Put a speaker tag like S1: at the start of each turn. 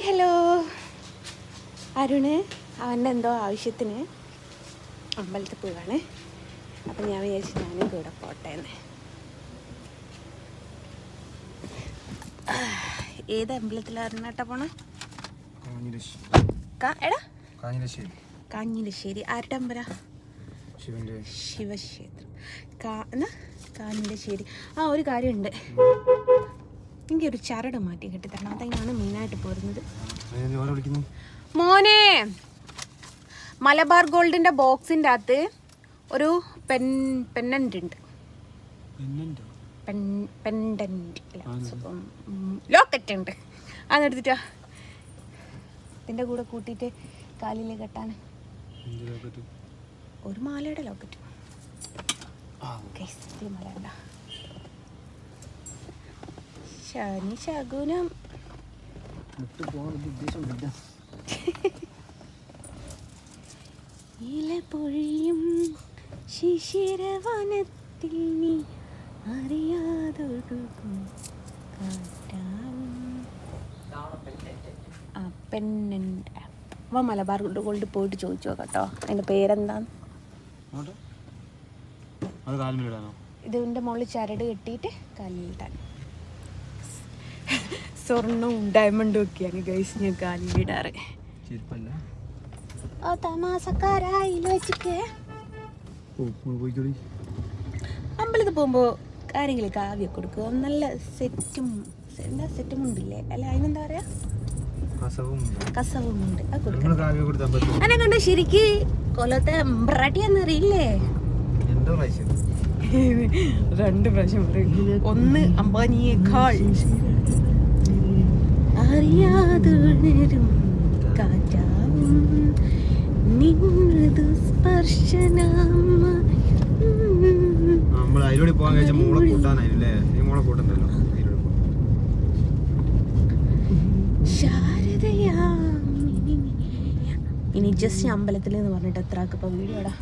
S1: Hi hello. Arun അവൻ്റെ എന്തോ ആവശ്യത്തിന് അമ്പലത്തിൽ പോവാണ്. അപ്പം ഞാൻ വിചാരിച്ചു ഞാനും കൂടെ പോട്ടെ എന്ന്. ഏത് അമ്പലത്തിലാണ് കേട്ടാ പോണ? എടാ കാഞ്ഞിരശ്ശേരി. ആരുടെ അമ്പല? ശിവക്ഷേത്രം. കാഞ്ഞിരശ്ശേരി. ആ ഒരു കാര്യമുണ്ട്, എനിക്കൊരു ചരട് മാറ്റി കെട്ടിത്തരണം. അതാണ് മെയിനായിട്ട് പോരുന്നത്. മോനെ, മലബാർ ഗോൾഡിന്റെ ബോക്സിൻ്റെ അകത്ത് ഒരു പെൻഡന്റ് ഉണ്ട്. ലോക്കറ്റ് ഉണ്ട്. അതെടുത്തിട്ടാ ഇതിൻ്റെ കൂടെ കൂട്ടിയിട്ട് കാലിൽ കെട്ടാൻ ഒരു മാലയുടെ ലോക്കറ്റ്. മലണ്ട ശനി ശകുനം. ഇലപൊഴിയും ശിശിരവനത്തിൽ നീ അറിയാതൊഴുകും പെണ്ണുണ്ട്. അപ്പോൾ മലബാർ ഗോൾഡ് പോയിട്ട് ചോദിച്ചു നോക്കട്ടോ അതിൻ്റെ പേരെന്താന്ന്. ഇതിൻ്റെ മുകളിൽ ചരട് കെട്ടിയിട്ട് കാലിലിടാൻ. സ്വർണ്ണവും ഡയമണ്ടും ഒക്കെയാണ് ഗൈസ് ഞാൻ കാലിലിടാറ്. ഓ തമാസക്കാരായില്ല വെച്ചിട്ട് അമ്പലത്തിൽ പോകുമ്പോൾ ആരെങ്കിലും കാവ്യൊക്കെ കൊടുക്കുക. നല്ല സെറ്റും ഉണ്ടില്ലേ, അല്ല അതിനെന്താ പറയാ, കസവുമുണ്ട്. അത് കൊടുക്കണം. എന്നെ കണ്ട് ശരിക്ക് കൊല്ലത്തെ എംബ്രാട്ടിയാന്നറിയില്ലേ? 2 പ്രാവശ്യം പറയും. ഒന്ന് അമ്പാനിയേക്കാൾ അറിയാതുണരും കാറ്റാവും നിന്നതു സ്പർശനം. ശാരദയാ ഇനി ജസ്റ്റ് അമ്പലത്തിൽ എന്ന് പറഞ്ഞിട്ട് എത്ര ആക്കിപ്പോ വീഡിയോടാ.